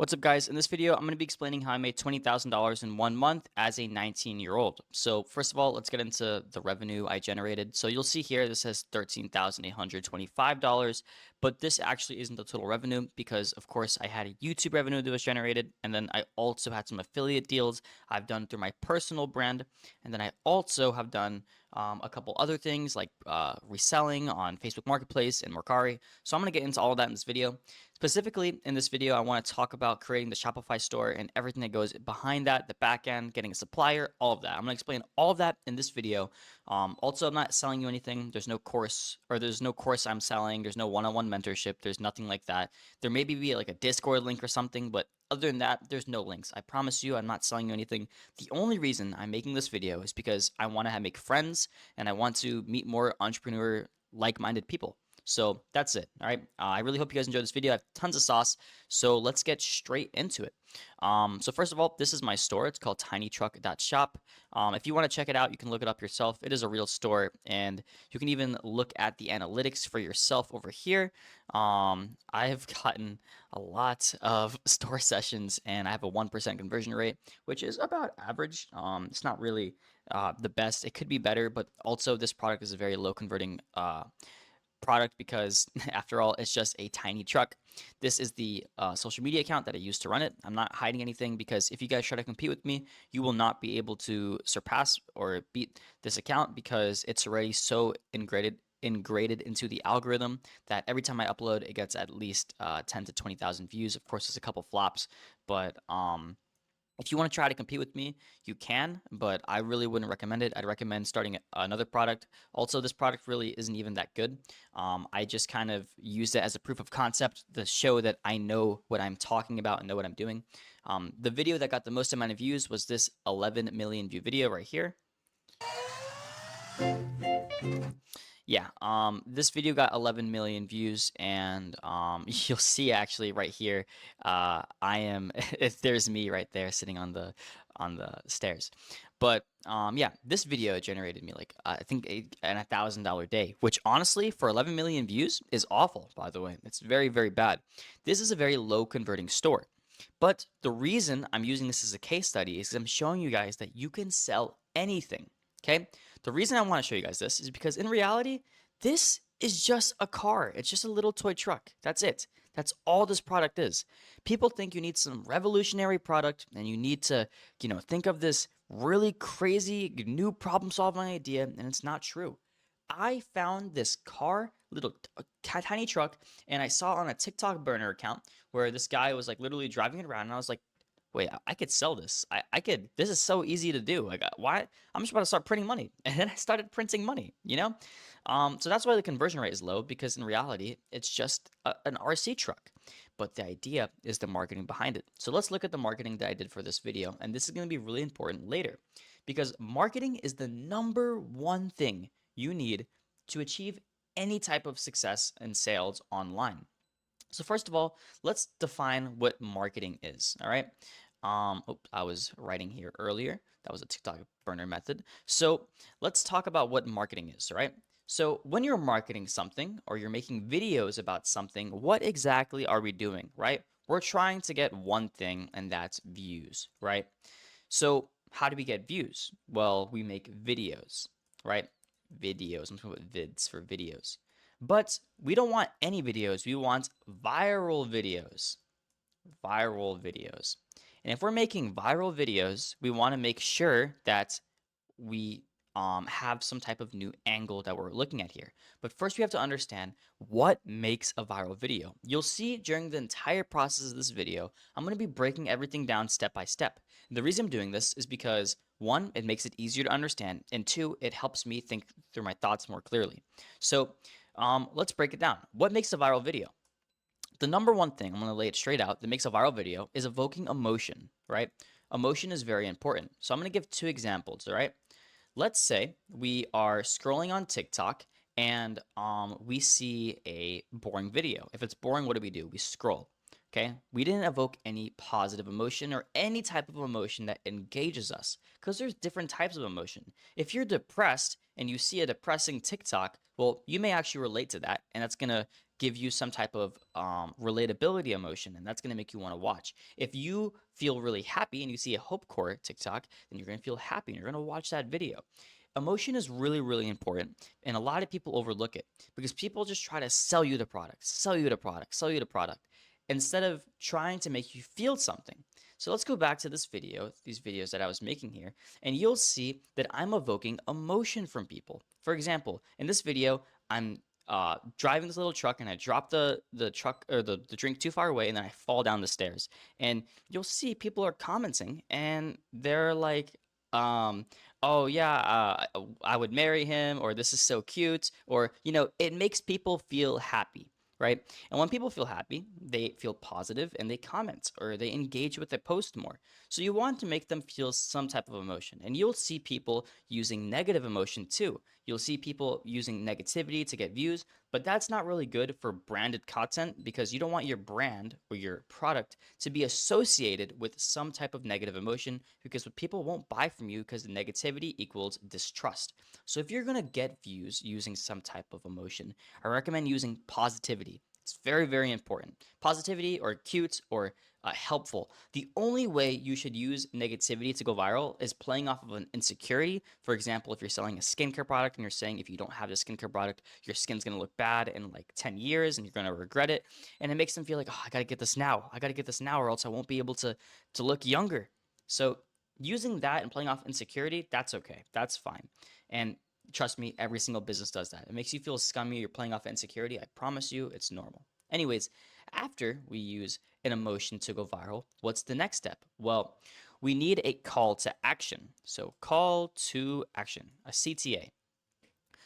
What's up, guys? In this video, I'm going to be explaining how I made $20,000 in 1 month as a 19-year-old. So first of all, let's get into the revenue I generated. So you'll see here, this says $13,825, but this actually isn't the total revenue because, of course, I had a YouTube revenue that was generated, and then I also had some affiliate deals I've done through my personal brand, and then I also have done a couple other things like reselling on Facebook Marketplace and Mercari. So I'm going to get into all of that in this video. Specifically, in this video, I want to talk about creating the Shopify store and everything that goes behind that, the back end, getting a supplier, all of that. I'm going to explain all of that in this video. Also, I'm not selling you anything. There's no course, or there's no course I'm selling. There's no one-on-one mentorship. There's nothing like that. There may be like a Discord link or something, but other than that, there's no links. I promise you, I'm not selling you anything. The only reason I'm making this video is because I want to make friends and I want to meet more entrepreneur like-minded people. So that's it. All right. I really hope you guys enjoyed this video. I have tons of sauce. So let's get straight into it. So first of all, this is my store. It's called tinytruck.shop. If you want to check it out, you can look it up yourself. It is a real store, and you can even look at the analytics for yourself over here. I have gotten a lot of store sessions, and I have a 1% conversion rate, which is about average. It's not really the best. It could be better, but also this product is a very low converting product because after all, it's just a tiny truck. This is the social media account that I use to run it. I'm not hiding anything because if you guys try to compete with me, you will not be able to surpass or beat this account because it's already so ingrained into the algorithm that every time I upload, it gets at least 10 to 20,000 views. Of course, there's a couple flops, but if you want to try to compete with me, you can, but I really wouldn't recommend it. I'd recommend starting another product. Also, this product really isn't even that good. I just kind of used it as a proof of concept to show that I know what I'm talking about and know what I'm doing. The video that got the most amount of views was this 11 million view video right here. Yeah, this video got 11 million views, and you'll see actually right here, I am there's me right there sitting on the stairs. But yeah, this video generated me like I think an $1,000 day, which honestly for 11 million views is awful. By the way, it's very, very bad. This is a very low converting store. But the reason I'm using this as a case study is because I'm showing you guys that you can sell anything. Okay. The reason I want to show you guys this is because in reality, this is just a car. It's just a little toy truck. That's it. That's all this product is. People think you need some revolutionary product and you need to, think of this really crazy new problem solving idea, and it's not true. I found this car, little tiny truck, and I saw on a TikTok burner account where this guy was like literally driving it around, and I was like, wait, I could sell this. I could. This is so easy to do. Like, why? I'm just about to start printing money, and then I started printing money. So that's why the conversion rate is low because in reality, it's just an RC truck. But the idea is the marketing behind it. So let's look at the marketing that I did for this video, and this is going to be really important later because marketing is the number one thing you need to achieve any type of success in sales online. So first of all, let's define what marketing is. All right. I was writing here earlier. That was a TikTok burner method. So let's talk about what marketing is. All right. So when you're marketing something or you're making videos about something, what exactly are we doing? Right. We're trying to get one thing, and that's views. Right. So how do we get views? Well, we make videos. Right. Videos. I'm talking about vids for videos. But we don't want any videos. We want viral videos. Viral videos. And if we're making viral videos, we want to make sure that we have some type of new angle that we're looking at here. But first, we have to understand what makes a viral video. You'll see during the entire process of this video, I'm going to be breaking everything down step by step. And the reason I'm doing this is because one, it makes it easier to understand, and two, it helps me think through my thoughts more clearly. So let's break it down. What makes a viral video? The number one thing, I'm going to lay it straight out, that makes a viral video is evoking emotion, right? Emotion is very important. So I'm going to give two examples, all right? Let's say we are scrolling on TikTok and we see a boring video. If it's boring, what do? We scroll. Okay, we didn't evoke any positive emotion or any type of emotion that engages us because there's different types of emotion. If you're depressed and you see a depressing TikTok, well, you may actually relate to that, and that's gonna give you some type of relatability emotion, and that's going to make you want to watch. If you feel really happy and you see a hope core TikTok, then you're going to feel happy and you're going to watch that video. Emotion is really, really important, and a lot of people overlook it because people just try to sell you the product, sell you the product, sell you the product, instead of trying to make you feel something. So let's go back to this video, these videos that I was making here, and you'll see that I'm evoking emotion from people. For example, in this video, I'm driving this little truck and I drop the truck or the drink too far away and then I fall down the stairs. And you'll see people are commenting and they're like, um, oh yeah, I would marry him, or this is so cute, or it makes people feel happy, right? And when people feel happy, they feel positive and they comment or they engage with the post more. So you want to make them feel some type of emotion. And you'll see people using negative emotion too. You'll see people using negativity to get views, but that's not really good for branded content because you don't want your brand or your product to be associated with some type of negative emotion because people won't buy from you because the negativity equals distrust. So if you're going to get views using some type of emotion, I recommend using positivity. It's very, very important. Positivity or cute or helpful. The only way you should use negativity to go viral is playing off of an insecurity. For example, if you're selling a skincare product and you're saying if you don't have this skincare product, your skin's going to look bad in like 10 years and you're going to regret it. And it makes them feel like, oh, I got to get this now. I got to get this now or else I won't be able to look younger. So using that and playing off insecurity, that's okay. That's fine. And trust me, every single business does that. It makes you feel scummy. You're playing off insecurity. I promise you, it's normal. Anyways, after we use an emotion to go viral, what's the next step? Well, we need a call to action. So, call to action, a CTA.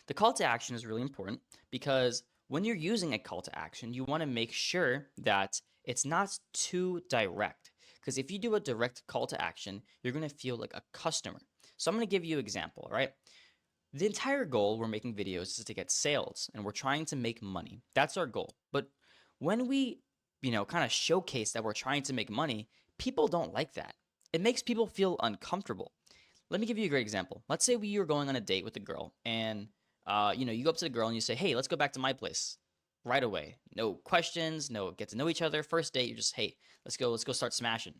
The call to action is really important because when you're using a call to action, you want to make sure that it's not too direct. Because if you do a direct call to action, you're going to feel like a customer. So I'm going to give you an example, right? The entire goal we're making videos is to get sales and we're trying to make money. That's our goal. But when we, kind of showcase that we're trying to make money, people don't like that. It makes people feel uncomfortable. Let me give you a great example. Let's say you were going on a date with a girl and, you go up to the girl and you say, hey, let's go back to my place right away. No questions, no get to know each other. First date, you just, hey, let's go start smashing.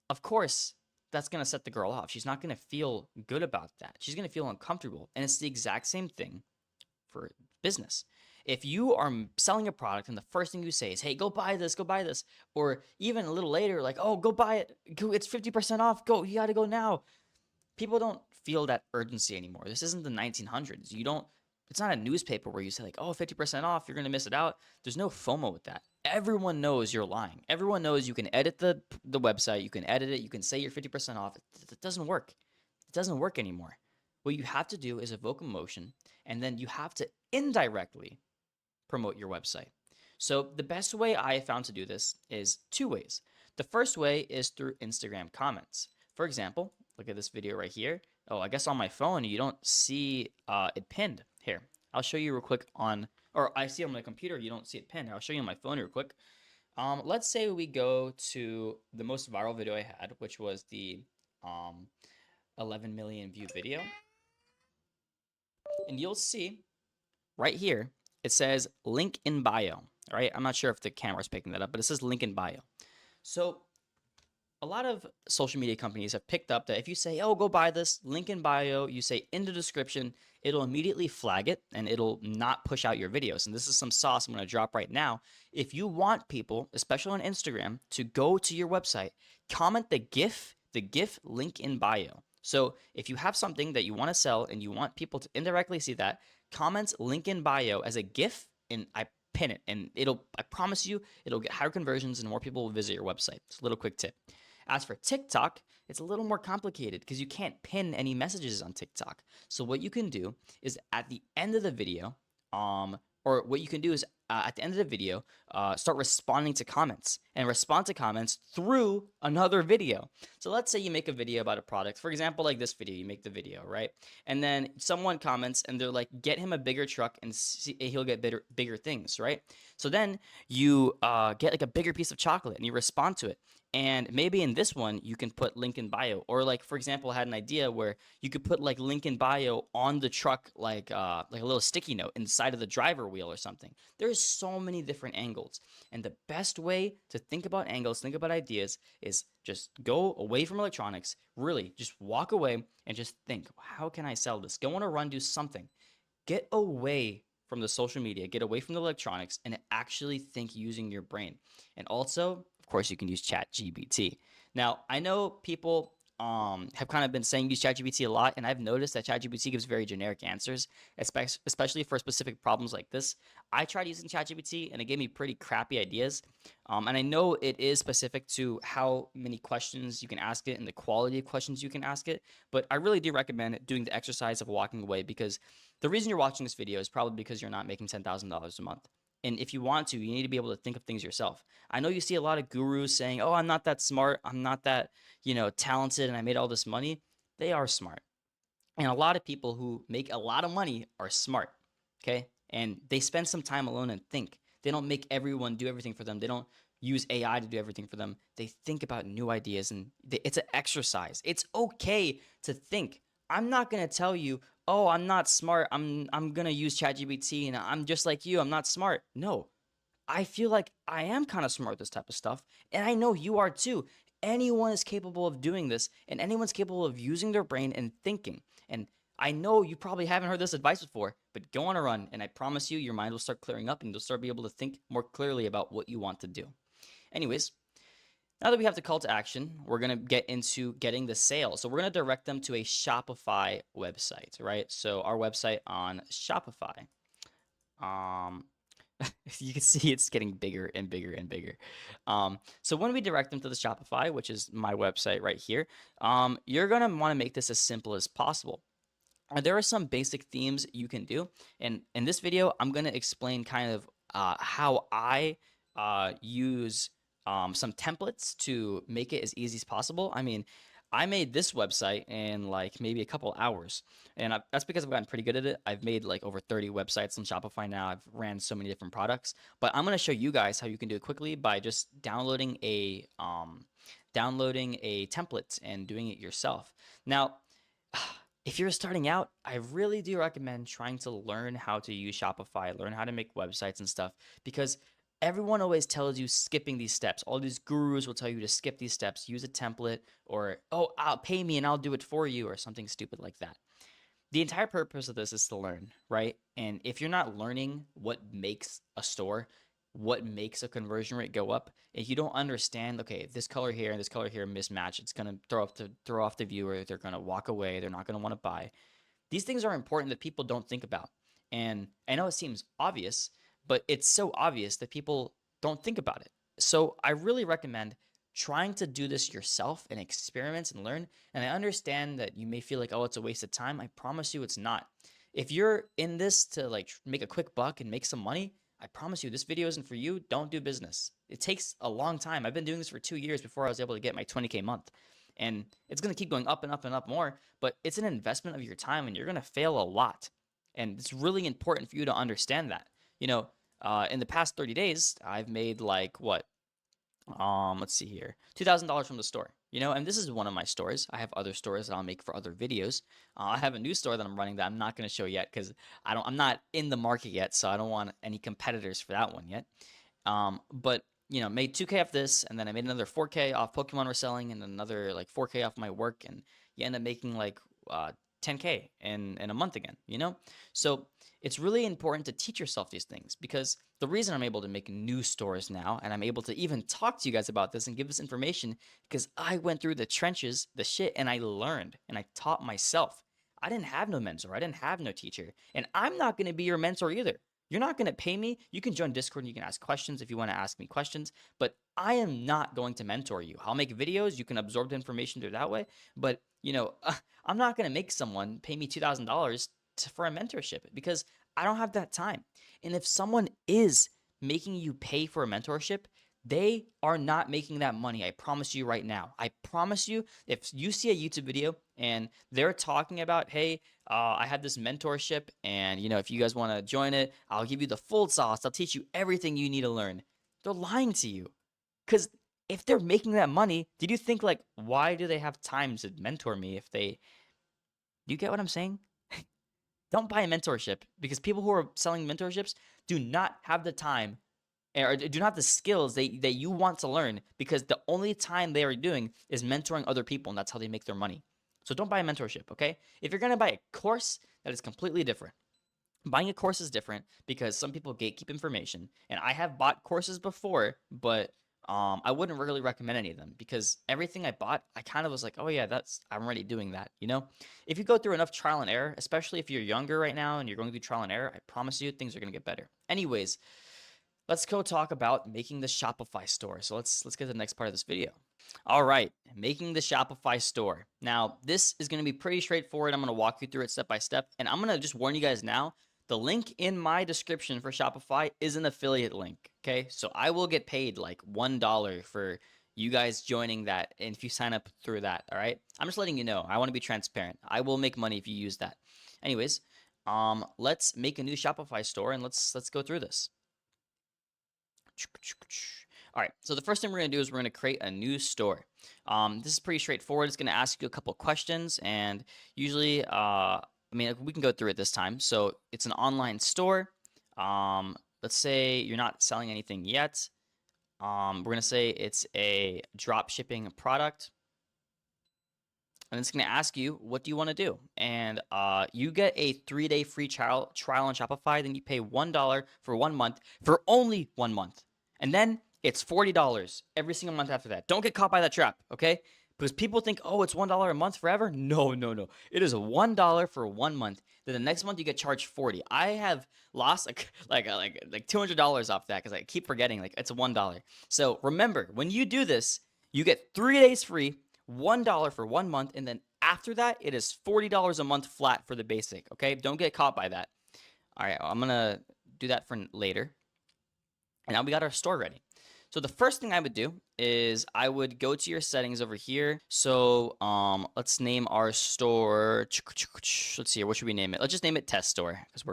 Of course, that's going to set the girl off. She's not going to feel good about that. She's going to feel uncomfortable. And it's the exact same thing for business. If you are selling a product and the first thing you say is, hey, go buy this, or even a little later, like, oh, go buy it. It's 50% off. Go, you got to go now. People don't feel that urgency anymore. This isn't the 1900s. It's not a newspaper where you say like, oh, 50% off, you're going to miss it out. There's no FOMO with that. Everyone knows you're lying. Everyone knows you can edit the website, you can edit it, you can say you're 50% off. It doesn't work. It doesn't work anymore. What you have to do is evoke emotion, and then you have to indirectly promote your website. So the best way I found to do this is two ways. The first way is through Instagram comments. For example, look at this video right here. Oh, I guess on my phone you don't see it pinned. Here, I'll show you real quick or I see it on my computer, you don't see it pinned. I'll show you on my phone real quick. Let's say we go to the most viral video I had, which was the 11 million view video. And you'll see right here, it says link in bio, all right? I'm not sure if the camera's picking that up, but it says link in bio. So a lot of social media companies have picked up that if you say, oh, go buy this, link in bio, you say in the description, it'll immediately flag it and it'll not push out your videos. And this is some sauce I'm going to drop right now. If you want people, especially on Instagram, to go to your website, comment the GIF link in bio. So if you have something that you want to sell and you want people to indirectly see that, comment link in bio as a GIF and I pin it. And I promise you, it'll get higher conversions and more people will visit your website. It's a little quick tip. As for TikTok, it's a little more complicated because you can't pin any messages on TikTok. So what you can do is at the end of the video, at the end of the video, start responding to comments and respond to comments through another video. So let's say you make a video about a product. For example, like this video, you make the video, right? And then someone comments and they're like, get him a bigger truck and he'll get bigger things, right? So then you get like a bigger piece of chocolate and you respond to it. And maybe in this one, you can put link in bio. Or like, for example, I had an idea where you could put like link in bio on the truck, like a little sticky note inside of the driver wheel or something. There's so many different angles. And the best way to think about angles, think about ideas, is just go away from electronics, really just walk away and just think, how can I sell this? Go on a run, do something. Get away from the social media, get away from the electronics, and actually think using your brain. And also, of course, you can use ChatGPT. Now, I know people have kind of been saying use ChatGPT a lot, and I've noticed that ChatGPT gives very generic answers, especially for specific problems like this. I tried using ChatGPT, and it gave me pretty crappy ideas. And I know it is specific to how many questions you can ask it and the quality of questions you can ask it, but I really do recommend doing the exercise of walking away, because the reason you're watching this video is probably because you're not making $10,000 a month. And if you want to, you need to be able to think of things yourself. I know you see a lot of gurus saying, "Oh, I'm not that smart. I'm not that, talented, and I made all this money." They are smart. And a lot of people who make a lot of money are smart, okay? And they spend some time alone and think. They don't make everyone do everything for them. They don't use AI to do everything for them. They think about new ideas, and it's an exercise. It's okay to think. I'm not going to tell you, "Oh, I'm not smart. I'm going to use ChatGPT and I'm just like you. I'm not smart." No. I feel like I am kind of smart with this type of stuff, and I know you are too. Anyone is capable of doing this, and anyone's capable of using their brain and thinking. And I know you probably haven't heard this advice before, but go on a run, and I promise you, your mind will start clearing up, and you'll start be able to think more clearly about what you want to do. Anyways, now that we have the call to action, we're gonna get into getting the sale. So we're gonna direct them to a Shopify website, right? So our website on Shopify. Um, you can see it's getting bigger and bigger and bigger. So when we direct them to the Shopify, which is my website right here, you're gonna want to make this as simple as possible. There are some basic themes you can do, and in this video, I'm gonna explain kind of how I use some templates to make it as easy as possible. I mean, I made this website in like maybe a couple hours, and that's because I've gotten pretty good at it. I've made like over 30 websites on Shopify now. I've ran so many different products, but I'm gonna show you guys how you can do it quickly by just downloading a template and doing it yourself. Now, if you're starting out, I really do recommend trying to learn how to use Shopify, learn how to make websites and stuff, because everyone always tells you skipping these steps. All these gurus will tell you to skip these steps, use a template, or, "Oh, I'll pay me and I'll do it for you," or something stupid like that. The entire purpose of this is to learn, right? And if you're not learning what makes a store, what makes a conversion rate go up, if you don't understand, okay, this color here and this color here mismatch, it's gonna throw off the viewer. They're gonna walk away. They're not gonna want to buy. These things are important that people don't think about. And I know it seems obvious, but it's so obvious that people don't think about it. So I really recommend trying to do this yourself and experiment and learn. And I understand that you may feel like, "Oh, it's a waste of time." I promise you it's not. If you're in this to like make a quick buck and make some money, I promise you this video isn't for you. Don't do business. It takes a long time. I've been doing this for 2 years before I was able to get my 20K month. And it's going to keep going up and up and up more, but it's an investment of your time and you're going to fail a lot. And it's really important for you to understand that. You know, in the past 30 days, I've made like what? Let's see here, $2,000 from the store. And this is one of my stores. I have other stores that I'll make for other videos. I have a new store that I'm running that I'm not going to show yet because I'm not in the market yet, so I don't want any competitors for that one yet. But made 2K off this, and then I made another 4K off Pokemon reselling, and another like 4K off my work, and you end up making like 10K in a month again. So it's really important to teach yourself these things, because the reason I'm able to make new stores now, and I'm able to even talk to you guys about this and give this information, because I went through the trenches, the shit, and I learned and I taught myself. I didn't have no mentor. I didn't have no teacher, and I'm not going to be your mentor either. You're not going to pay me. You can join Discord and you can ask questions if you want to ask me questions, but I am not going to mentor you. I'll make videos. You can absorb the information through that way, but I'm not going to make someone pay me $2,000 for a mentorship, because I don't have that time. And if someone is making you pay for a mentorship, they are not making that money. I promise you right now. I promise you, if you see a YouTube video and they're talking about, "Hey, I have this mentorship, and if you guys want to join it, I'll give you the full sauce. I'll teach you everything you need to learn." They're lying to you, because if they're making that money, did you think like, why do they have time to mentor me if they, do you get what I'm saying? Don't buy a mentorship because people who are selling mentorships do not have the time or do not have the skills that you want to learn because the only time they are doing is mentoring other people and that's how they make their money. So don't buy a mentorship, okay? If you're gonna buy a course, that is completely different. Buying a course is different because some people gatekeep information, and I have bought courses before, but I wouldn't really recommend any of them because everything I bought, I kind of was like, oh yeah, I'm already doing that, you know? If you go through enough trial and error, especially if you're younger right now and you're going through trial and error, I promise you things are gonna get better. Anyways, let's go talk about making the Shopify store. So let's get to the next part of this video. All right, making the Shopify store. Now, this is going to be pretty straightforward. I'm going to walk you through it step by step. And I'm going to just warn you guys now, the link in my description for Shopify is an affiliate link, okay? So I will get paid like $1 for you guys joining that and if you sign up through that, all right? I'm just letting you know. I want to be transparent. I will make money if you use that. Anyways, let's make a new Shopify store and let's go through this. All right, so the first thing we're gonna do is we're gonna create a new store. This is pretty straightforward. It's gonna ask you a couple questions, and usually, I mean, we can go through it this time. So it's an online store. Let's say you're not selling anything yet. We're gonna say it's a drop shipping product. And it's going to ask you, what do you want to do? And you get a 3-day free trial on Shopify. Then you pay $1 for 1 month for only 1 month. And then it's $40 every single month after that. Don't get caught by that trap, okay? Because people think, oh, it's $1 a month forever. No, no, no. It is $1 for 1 month. Then the next month you get charged 40. I have lost like $200 off that because I keep forgetting like it's $1. So remember, when you do this, you get 3 days free, $1 for 1 month, and then after that, it is $40 a month flat for the basic. Okay, don't get caught by that. All right, I'm gonna do that for later. And now we got our store ready. So the first thing I would do is I would go to your settings over here. So let's name our store. Let's see here. What should we name it? Let's just name it Test Store because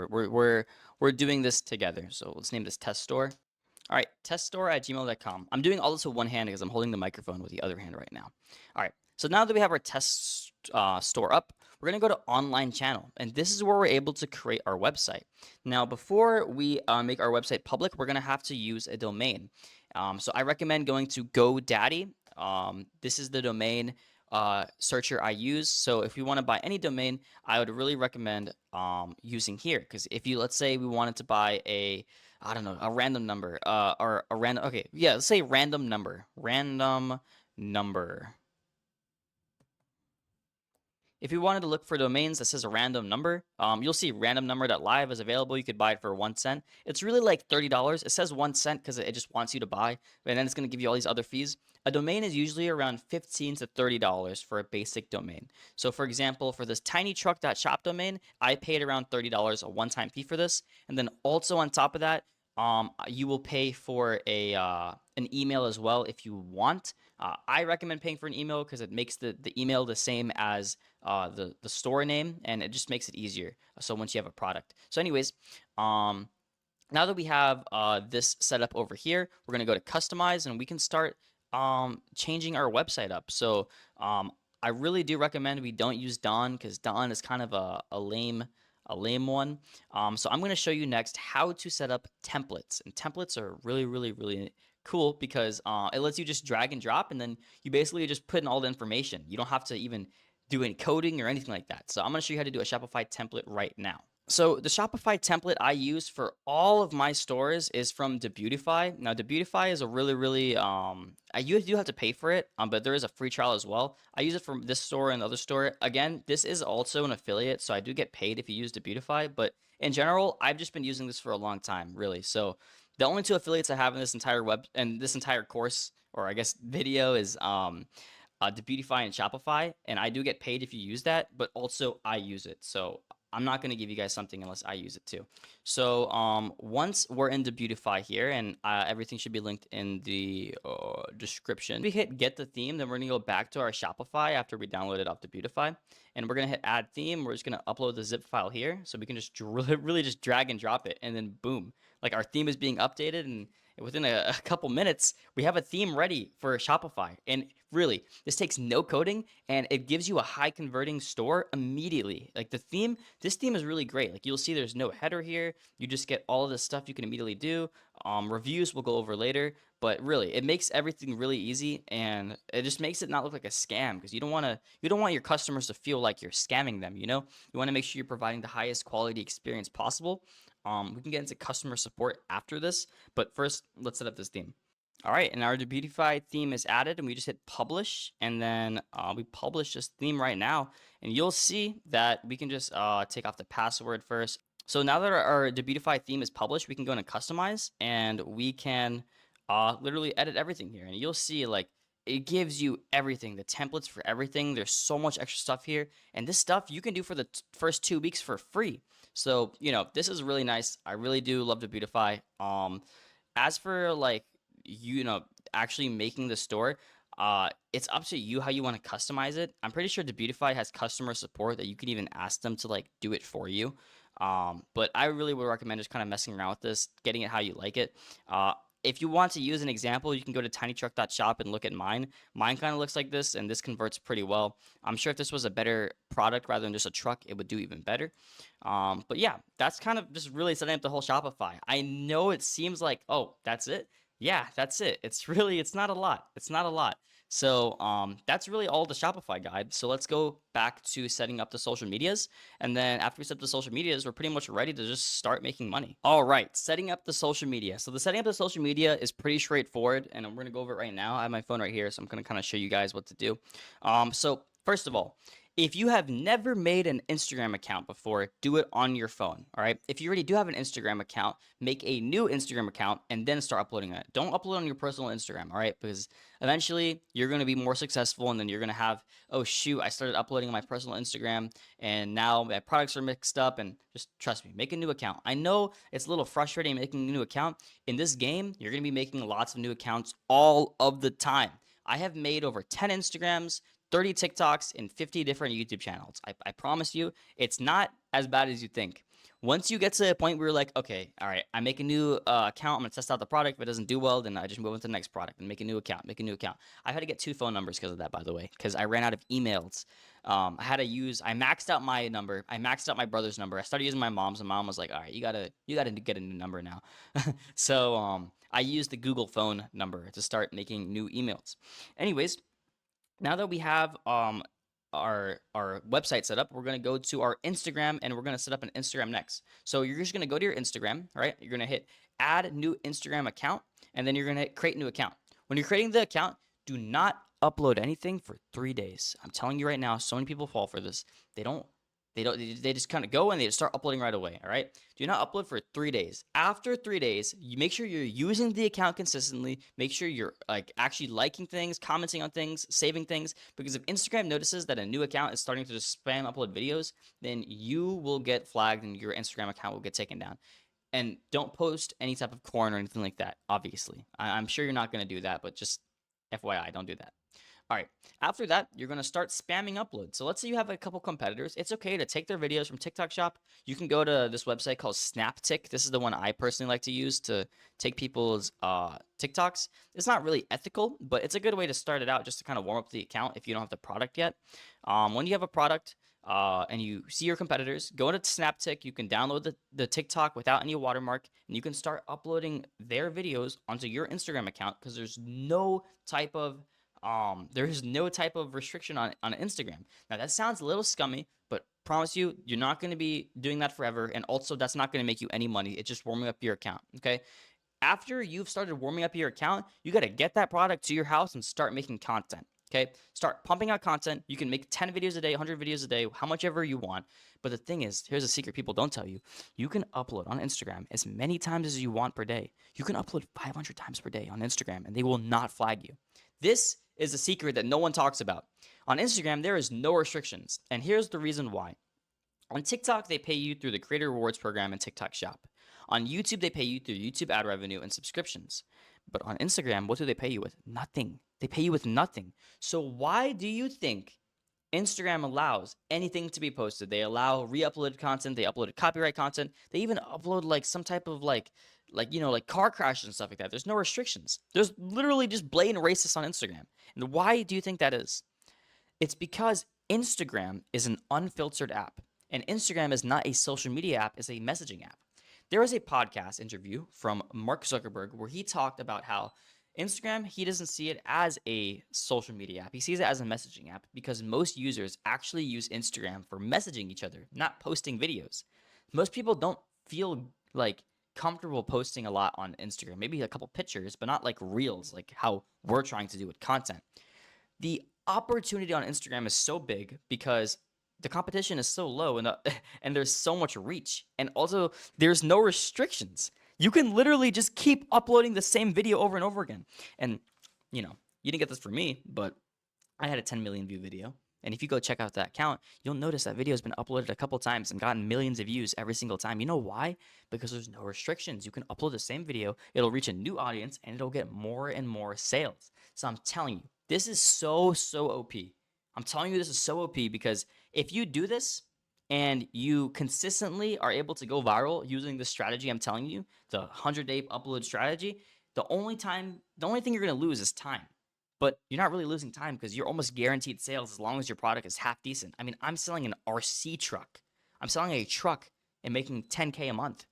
we're doing this together. So let's name this Test Store. All right, teststore@gmail.com. I'm doing all this with one hand because I'm holding the microphone with the other hand right now. All right, so now that we have our test store up, we're going to go to online channel. And this is where we're able to create our website. Now, before we make our website public, we're going to have to use a domain. So I recommend going to GoDaddy. This is the domain searcher I use. So if you want to buy any domain, I would really recommend using here. Because if you, let's say we wanted to buy I don't know, a random number, or a random, okay, yeah, let's say random number. If you wanted to look for domains that says a random number, you'll see randomnumber.live is available. You could buy it for 1 cent. It's really like $30. It says 1 cent because it just wants you to buy, and then it's going to give you all these other fees. A domain is usually around $15 to $30 for a basic domain. So for example, for this tinytruck.shop domain, I paid around $30 a one-time fee for this. And then also on top of that, you will pay for an email as well if you want. I recommend paying for an email because it makes the email the same as the store name, and it just makes it easier. So once you have a product. So anyways, now that we have this set up over here, we're gonna go to customize, and we can start changing our website up. So I really do recommend we don't use Dawn because Dawn is kind of a lame one. So I'm going to show you next how to set up templates. And templates are really, really, really cool because it lets you just drag and drop, and then you basically just put in all the information. You don't have to even do any coding or anything like that. So I'm going to show you how to do a Shopify template right now. So the Shopify template I use for all of my stores is from Debutify. Now Debutify is a really, really you do have to pay for it, but there is a free trial as well. I use it from this store and the other store. Again, this is also an affiliate, so I do get paid if you use Debutify. But in general, I've just been using this for a long time, really. So the only two affiliates I have in this entire this entire course, or I guess video, is Debutify and Shopify, and I do get paid if you use that, but also I use it. So I'm not going to give you guys something unless I use it too. So once we're in Debutify here, and everything should be linked in the description. We hit get the theme, then we're going to go back to our Shopify after we download it off Debutify, and we're going to hit add theme. We're just going to upload the zip file here, so we can just really just drag and drop it, and then boom, like our theme is being updated, and within a couple minutes, we have a theme ready for Shopify. And really, this takes no coding and it gives you a high converting store immediately. Like this theme is really great. Like you'll see there's no header here. You just get all of this stuff you can immediately do. Reviews we'll go over later, but really it makes everything really easy and it just makes it not look like a scam because you don't want your customers to feel like you're scamming them, you know? You want to make sure you're providing the highest quality experience possible. We can get into customer support after this, but first let's set up this theme. All right, and our Beautify theme is added, and we just hit publish, and then we publish this theme right now, and you'll see that we can just take off the password first. So now that our Beautify theme is published, we can go into customize, and we can literally edit everything here, and you'll see like it gives you everything, the templates for everything. There's so much extra stuff here, and this stuff you can do for the first 2 weeks for free. So this is really nice. I really do love the Beautify. As for like you know actually making the store, it's up to you how you want to customize it. I'm pretty sure Debutify has customer support that you can even ask them to like do it for you. But I really would recommend just kind of messing around with this, getting it how you like it. If you want to use an example, you can go to tinytruck.shop and look at mine. Mine kind of looks like this, and this converts pretty well. I'm sure if this was a better product rather than just a truck, it would do even better. But yeah, that's kind of just really setting up the whole Shopify. I know it seems like, oh, that's it. Yeah, that's it. It's not a lot. It's not a lot. So that's really all the Shopify guide. So let's go back to setting up the social medias. And then after we set up the social medias, we're pretty much ready to just start making money. All right, setting up the social media. So the setting up the social media is pretty straightforward. And we're going to go over it right now. I have my phone right here. So I'm going to kind of show you guys what to do. So first of all, if you have never made an Instagram account before, do it on your phone, all right? If you already do have an Instagram account, make a new Instagram account and then start uploading it. Don't upload on your personal Instagram, all right? Because eventually you're going to be more successful and then you're going to have, oh shoot, I started uploading on my personal Instagram and now my products are mixed up, and just trust me, make a new account. I know it's a little frustrating making a new account. In this game, you're going to be making lots of new accounts all of the time. I have made over 10 Instagrams, 30 TikToks, and 50 different YouTube channels. I promise you, it's not as bad as you think. Once you get to a point where you're like, okay, all right, I make a new account, I'm gonna test out the product. If it doesn't do well, then I just move on to the next product and make a new account, I had to get 2 phone numbers because of that, by the way, because I ran out of emails. I maxed out my number. I maxed out my brother's number. I started using my mom's, and mom was like, all right, you gotta get a new number now. So I used the Google phone number to start making new emails. Anyways, now that we have our website set up, we're going to go to our Instagram and we're going to set up an Instagram next. So you're just going to go to your Instagram, right? You're going to hit add new Instagram account, and then you're going to hit create new account. When you're creating the account, do not upload anything for 3 days. I'm telling you right now, so many people fall for this. They don't they just kind of go and they just start uploading right away. All right, do not upload for 3 days. After 3 days, you make sure you're using the account consistently. Make sure you're like actually liking things, commenting on things, saving things, because if Instagram notices that a new account is starting to just spam upload videos, then you will get flagged and your Instagram account will get taken down. And don't post any type of corn or anything like that, obviously. I'm sure you're not going to do that, but just FYI, don't do that. All right, after that, you're going to start spamming uploads. So let's say you have a couple competitors. It's okay to take their videos from TikTok Shop. You can go to this website called SnapTik. This is the one I personally like to use to take people's TikToks. It's not really ethical, but it's a good way to start it out just to kind of warm up the account if you don't have the product yet. When you have a product, and you see your competitors, go into SnapTik. You can download the TikTok without any watermark, and you can start uploading their videos onto your Instagram account because there is no type of restriction on Instagram. Now that sounds a little scummy, but promise you, you're not going to be doing that forever, and also that's not going to make you any money. It's just warming up your account. Okay. After you've started warming up your account, you got to get that product to your house and start making content. Okay, start pumping out content. You can make 10 videos a day, 100 videos a day, how much ever you want. But the thing is, here's a secret people don't tell you. You can upload on Instagram as many times as you want per day. You can upload 500 times per day on Instagram and they will not flag you. This is a secret that no one talks about. On Instagram, there is no restrictions. And here's the reason why. On TikTok, they pay you through the Creator Rewards program and TikTok Shop. On YouTube, they pay you through YouTube ad revenue and subscriptions. But on Instagram, what do they pay you with? Nothing. They pay you with nothing. So why do you think Instagram allows anything to be posted? They allow re-uploaded content. They uploaded copyright content. They even upload like some type of like, like car crashes and stuff like that. There's no restrictions. There's literally just blatant racist on Instagram. And why do you think that is? It's because Instagram is an unfiltered app, and Instagram is not a social media app, it's a messaging app. There was a podcast interview from Mark Zuckerberg where he talked about how Instagram, he doesn't see it as a social media app. He sees it as a messaging app because most users actually use Instagram for messaging each other, not posting videos. Most people don't feel like comfortable posting a lot on Instagram. Maybe a couple pictures, but not like reels, like how we're trying to do with content. The opportunity on Instagram is so big because the competition is so low and and there's so much reach, and also there's no restrictions. You can literally just keep uploading the same video over and over again. And you didn't get this from me, but I had a 10 million view video. And if you go check out that account, you'll notice that video has been uploaded a couple times and gotten millions of views every single time. You know why? Because there's no restrictions. You can upload the same video, it'll reach a new audience, and it'll get more and more sales. So I'm telling you, this is so OP. I'm telling you, this is so OP because if you do this and you consistently are able to go viral using the strategy I'm telling you, the 100-day upload strategy, the only thing you're going to lose is time. But you're not really losing time because you're almost guaranteed sales as long as your product is half decent. I mean, I'm selling an RC truck. I'm selling a truck and making 10K a month.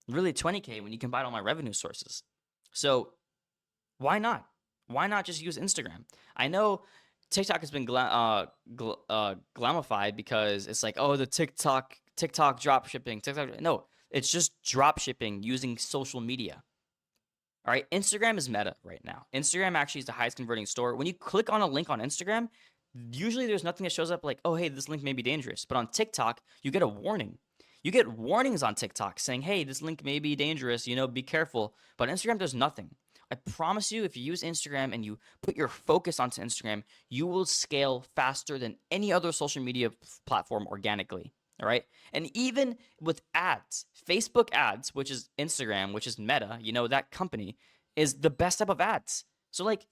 Really 20K when you combine all my revenue sources. So why not? Why not just use Instagram? I know TikTok has been glamified because it's like, oh, the TikTok drop shipping. TikTok. No, it's just drop shipping using social media. All right, Instagram is meta right now. Instagram actually is the highest converting store. When you click on a link on Instagram, usually there's nothing that shows up like, oh, hey, this link may be dangerous. But on TikTok, you get a warning. You get warnings on TikTok saying, hey, this link may be dangerous, be careful. But Instagram does nothing. I promise you, if you use Instagram and you put your focus onto Instagram, you will scale faster than any other social media platform organically. All right. And even with ads, Facebook ads, which is Instagram, which is Meta, that company is the best type of ads. So, like,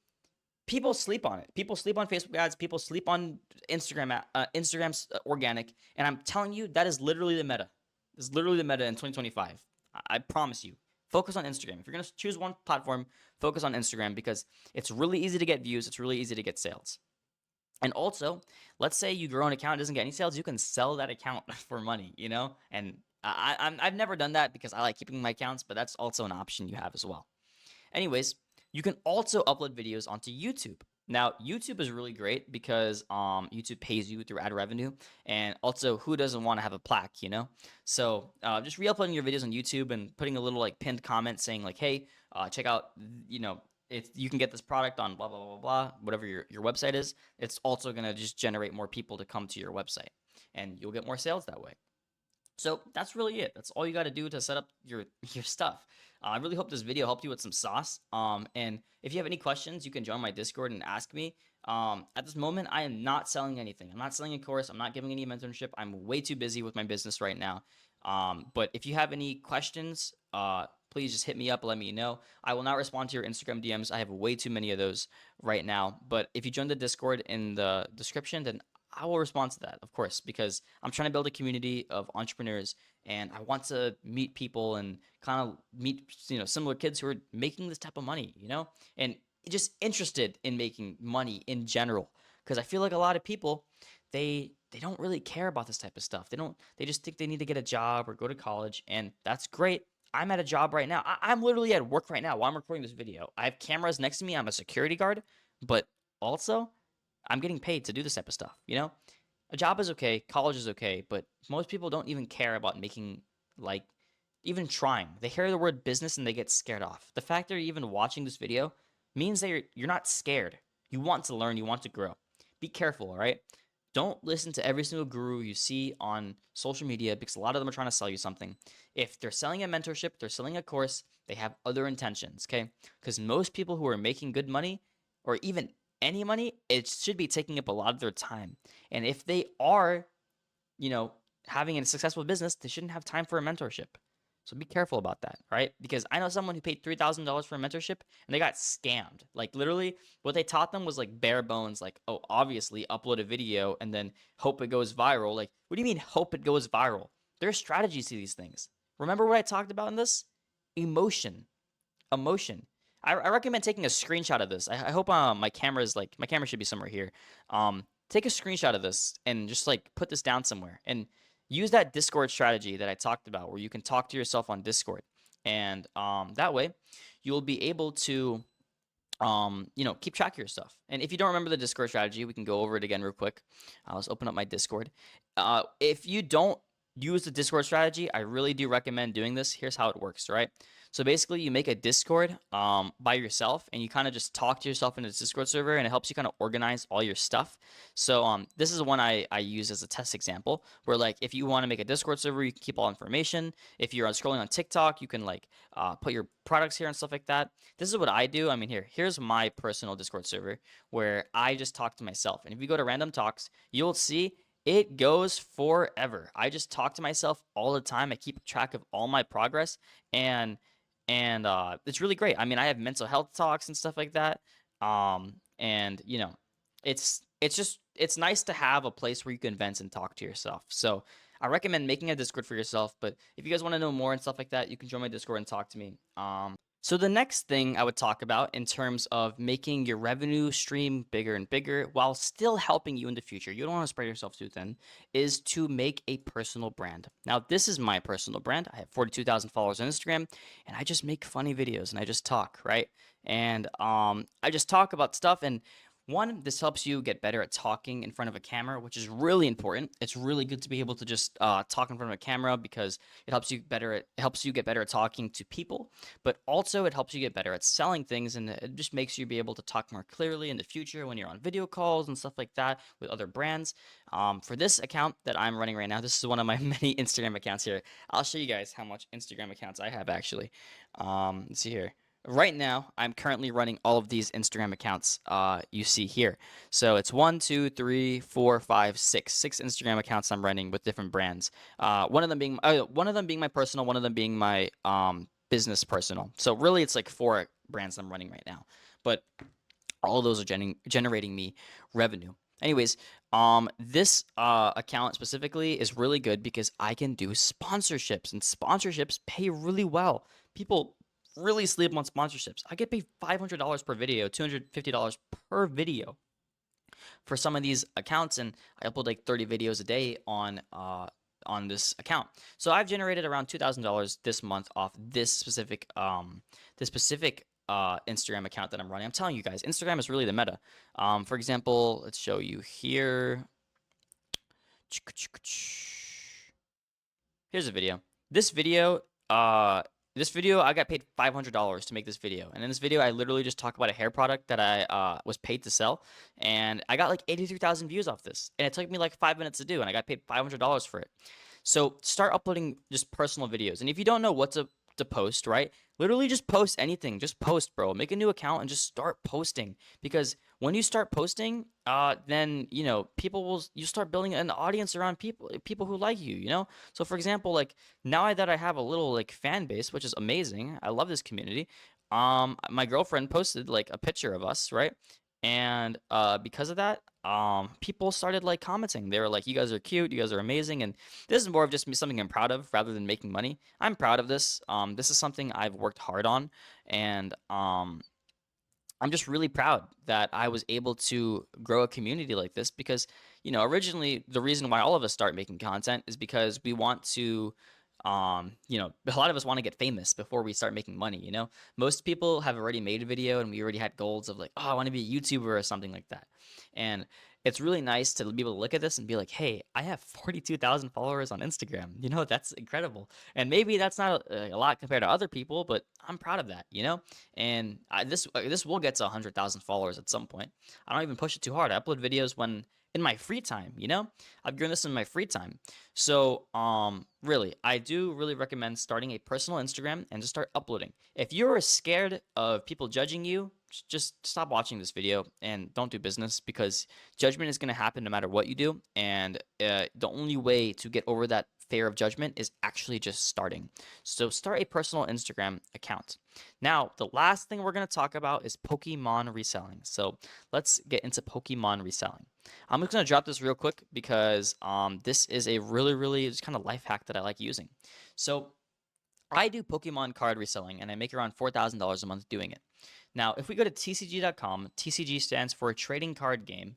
people sleep on it. People sleep on Facebook ads. People sleep on Instagram's organic. And I'm telling you, that is literally the meta. It's literally the meta in 2025. I promise you. Focus on Instagram. If you're going to choose one platform, focus on Instagram because it's really easy to get views. It's really easy to get sales. And also, let's say you grow an account, it doesn't get any sales, you can sell that account for money, And I've never done that because I like keeping my accounts, but that's also an option you have as well. Anyways, you can also upload videos onto YouTube. Now, YouTube is really great because YouTube pays you through ad revenue, and also who doesn't want to have a plaque? So just re-uploading your videos on YouTube and putting a little like pinned comment saying like, hey, check out, if you can get this product on blah blah blah blah, whatever your website is, it's also gonna just generate more people to come to your website, and you'll get more sales that way. So that's really it. That's all you got to do to set up your stuff. I really hope this video helped you with some sauce. And if you have any questions, you can join my Discord and ask me. At this moment, I am not selling anything. I'm not selling a course. I'm not giving any mentorship. I'm way too busy with my business right now. But if you have any questions, please just hit me up. Let me know. I will not respond to your Instagram DMs. I have way too many of those right now. But if you join the Discord in the description, then I will respond to that, of course, because I'm trying to build a community of entrepreneurs and I want to meet people and kind of meet, similar kids who are making this type of money, and just interested in making money in general. Because I feel like a lot of people, they don't really care about this type of stuff. They just think they need to get a job or go to college, and that's great. I'm at a job right now. I'm literally at work right now while I'm recording this video. I have cameras next to me. I'm a security guard, but also I'm getting paid to do this type of stuff. A job is okay, college is okay, but most people don't even care about making, like, even trying. They hear the word business and they get scared off. The fact that you're even watching this video means that you're not scared. You want to learn, you want to grow. Be careful, all right? Don't listen to every single guru you see on social media because a lot of them are trying to sell you something. If they're selling a mentorship, they're selling a course, they have other intentions, okay? Because most people who are making good money or even any money, it should be taking up a lot of their time. And if they are, having a successful business, they shouldn't have time for a mentorship. So be careful about that, right? Because I know someone who paid $3,000 for a mentorship and they got scammed. Like, literally, what they taught them was like bare bones, like, oh, obviously upload a video and then hope it goes viral. Like, what do you mean hope it goes viral? There's strategies to these things. Remember what I talked about in this? emotion. Emotion. I recommend taking a screenshot of this. I hope my camera is like my camera should be somewhere here. Take a screenshot of this and just like put this down somewhere and use that Discord strategy that I talked about, where you can talk to yourself on Discord, and that way you'll be able to keep track of your stuff. And if you don't remember the Discord strategy, we can go over it again real quick. Let's open up my Discord. If you don't use the Discord strategy, I really do recommend doing this. Here's how it works, right? So basically, you make a Discord by yourself, and you kind of just talk to yourself in a Discord server, and it helps you kind of organize all your stuff. So this is one I use as a test example, where like if you want to make a Discord server, you can keep all information. If you're scrolling on TikTok, you can like put your products here and stuff like that. This is what I do. I mean, here's my personal Discord server where I just talk to myself. And if you go to random talks, you'll see it goes forever. I just talk to myself all the time. I keep track of all my progress, and it's really great. I mean, I have mental health talks and stuff like that. And it's nice to have a place where you can vent and talk to yourself. So I recommend making a Discord for yourself. But if you guys want to know more and stuff like that, you can join my Discord and talk to me. So the next thing I would talk about in terms of making your revenue stream bigger and bigger while still helping you in the future, you don't want to spread yourself too thin, is to make a personal brand. Now, this is my personal brand. I have 42,000 followers on Instagram, and I just make funny videos and I just talk, right? And I just talk about stuff. And one, this helps you get better at talking in front of a camera, which is really important. It's really good to be able to just talk in front of a camera because it helps you get better at talking to people, but also it helps you get better at selling things, and it just makes you be able to talk more clearly in the future when you're on video calls and stuff like that with other brands. For this account that I'm running right now, this is one of my many Instagram accounts here. I'll show you guys how much Instagram accounts I have actually. Let's see here. Right now, I'm currently running all of these Instagram accounts you see here. So it's 6 Instagram accounts I'm running with different brands. One of them being my personal, one of them being my business personal. So really, it's like 4 brands I'm running right now. But all of those are generating me revenue. Anyways, this account specifically is really good because I can do sponsorships, and sponsorships pay really well. People really sleep on sponsorships. I get paid $500 per video, $250 per video for some of these accounts, and I upload like 30 videos a day on this account. So I've generated around $2,000 this month off this specific Instagram account that I'm running. I'm telling you guys, Instagram is really the meta. For example, let's show you here. Here's a video. This video, I got paid $500 to make this video. And in this video, I literally just talk about a hair product that I was paid to sell. And I got like 83,000 views off this. And it took me like 5 minutes to do. And I got paid $500 for it. So start uploading just personal videos. And if you don't know what to post, right? Literally just post anything. Just post, bro. Make a new account and just start posting. Because when you start posting, then you start building an audience around people who like you. So for example, like now that I have a little like fan base, which is amazing. I love this community. My girlfriend posted like a picture of us, right? And because of that, people started like commenting. They were like, "You guys are cute. You guys are amazing." And this is more of just something I'm proud of rather than making money. I'm proud of this. This is something I've worked hard on, and I'm just really proud that I was able to grow a community like this because, originally the reason why all of us start making content is because we want to, a lot of us want to get famous before we start making money. Most people have already made a video and we already had goals of like, oh, I want to be a YouTuber or something like that. And it's really nice to be able to look at this and be like, hey, I have 42,000 followers on Instagram. That's incredible. And maybe that's not a lot compared to other people, but I'm proud of that. And this will get to 100,000 followers at some point. I don't even push it too hard. I upload videos when in my free time. I've grown this in my free time. So really, I do really recommend starting a personal Instagram and just start uploading. If you're scared of people judging you, just stop watching this video and don't do business, because judgment is going to happen no matter what you do. And the only way to get over that fear of judgment is actually just starting. So start a personal Instagram account. Now, the last thing we're going to talk about is Pokemon reselling. So let's get into Pokemon reselling. I'm just going to drop this real quick because this is a really, really just kind of life hack that I like using. So I do Pokemon card reselling, and I make around $4,000 a month doing it. Now, if we go to tcg.com, TCG stands for trading card game.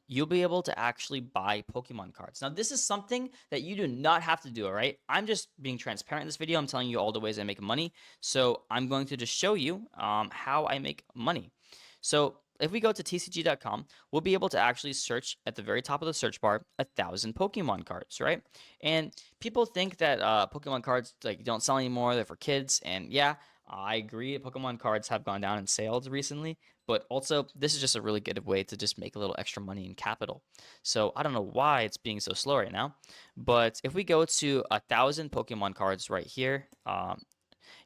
You'll be able to actually buy Pokemon cards. Now, this is something that you do not have to do, all right? I'm just being transparent in this video. I'm telling you all the ways I make money. So I'm going to just show you how I make money. So if we go to tcg.com, we'll be able to actually search at the very top of the search bar 1,000 Pokemon cards, right? And people think that Pokemon cards like don't sell anymore; they're for kids. And yeah, I agree. Pokemon cards have gone down in sales recently, but also this is just a really good way to just make a little extra money in capital. So I don't know why it's being so slow right now, but if we go to 1,000 Pokemon cards right here,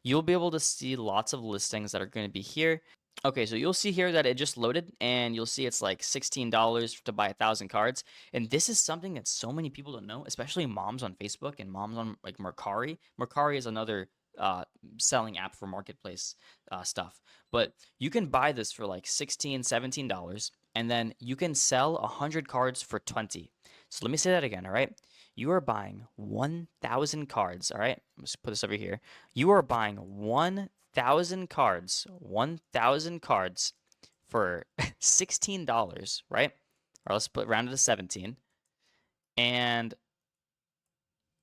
you'll be able to see lots of listings that are going to be here. Okay, so you'll see here that it just loaded, and you'll see it's like $16 to buy 1,000 cards. And this is something that so many people don't know, especially moms on Facebook and moms on like Mercari. Mercari is another uh, selling app for marketplace stuff. But you can buy this for like $16, $17, and then you can sell 100 cards for 20. So let me say that again, all right? You are buying 1,000 cards, all right? Let's put this over here. You are buying 1,000 cards for $16, right? Or let's put round it to 17. And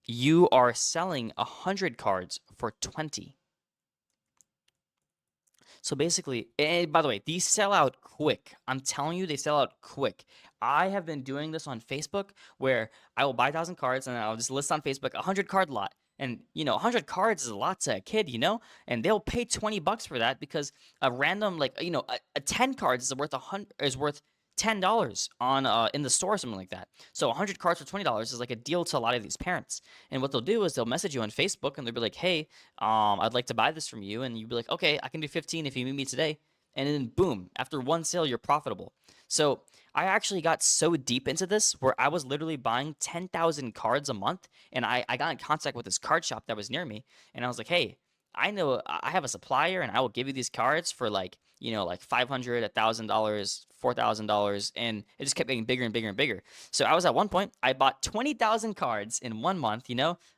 you are selling 100 cards for 20. So basically, and by the way, these sell out quick. I'm telling you, they sell out quick. I have been doing this on Facebook where I will buy 1,000 cards and I'll just list on Facebook 100 card lot. And 100 cards is a lot to a kid, and they'll pay $20 for that because a random like a 10 cards is worth $10 on in the store or something like that. So 100 cards for $20 is like a deal to a lot of these parents. And what they'll do is they'll message you on Facebook and they'll be like, "Hey, I'd like to buy this from you," and you'd be like, "Okay, I can do 15 if you meet me today." And then boom, after one sale, you're profitable. So I actually got so deep into this where I was literally buying 10,000 cards a month, and I got in contact with this card shop that was near me, and I was like, "Hey, I know I have a supplier, and I will give you these cards for like like 500, $1,000, $4,000, and it just kept getting bigger and bigger and bigger. So I was at one point, I bought 20,000 cards in 1 month.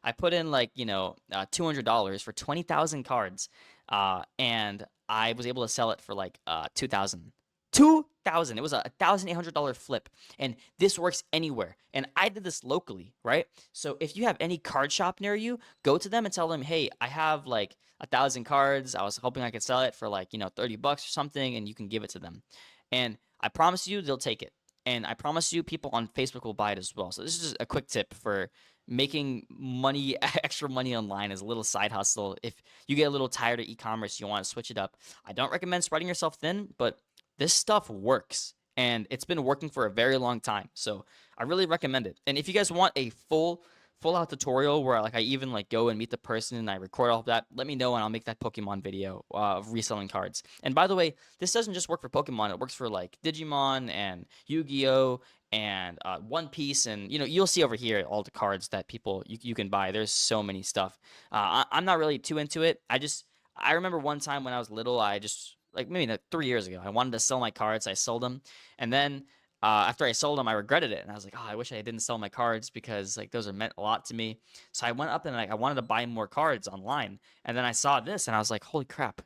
I put in like $200 for 20,000 cards, and I was able to sell it for like 2,000. 2,000. It was a $1,800 flip, and this works anywhere. And I did this locally, right? So if you have any card shop near you, go to them and tell them, "Hey, I have like 1,000 cards. I was hoping I could sell it for like $30 or something," and you can give it to them. And I promise you, they'll take it. And I promise you, people on Facebook will buy it as well. So this is just a quick tip for making money, extra money online as a little side hustle. If you get a little tired of e-commerce, you want to switch it up. I don't recommend spreading yourself thin, but this stuff works. And it's been working for a very long time. So I really recommend it. And if you guys want a full out tutorial where like I even like go and meet the person and I record all of that, let me know and I'll make that Pokemon video of reselling cards. And by the way, this doesn't just work for Pokemon; it works for like Digimon and Yu-Gi-Oh and One Piece, and you'll see over here all the cards that people you can buy. There's so many stuff. I'm not really too into it. I remember one time when I was little, I just like maybe like 3 years ago, I wanted to sell my cards. I sold them, and then after I sold them, I regretted it, and I was like, "Oh, I wish I didn't sell my cards because like those are meant a lot to me." So I went up and like I wanted to buy more cards online, and then I saw this, and I was like, "Holy crap!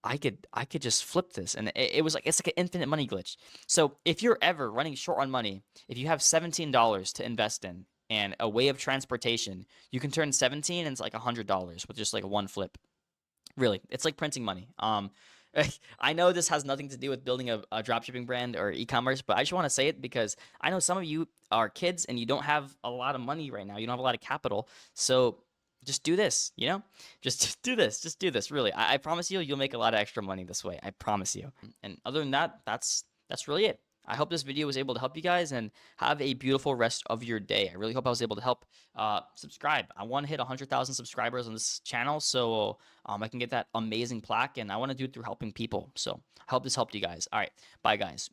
I could just flip this," and it was like it's like an infinite money glitch. So if you're ever running short on money, if you have $17 to invest in and a way of transportation, you can turn 17 into like $100 with just like one flip. Really, it's like printing money. I know this has nothing to do with building a dropshipping brand or e-commerce, but I just want to say it because I know some of you are kids and you don't have a lot of money right now. You don't have a lot of capital, so just do this. Just do this. Just do this. Really, I promise you, you'll make a lot of extra money this way. I promise you. And other than that, that's really it. I hope this video was able to help you guys and have a beautiful rest of your day. I really hope I was able to help. Subscribe. I want to hit 100,000 subscribers on this channel so I can get that amazing plaque, and I want to do it through helping people. So I hope this helped you guys. All right. Bye, guys.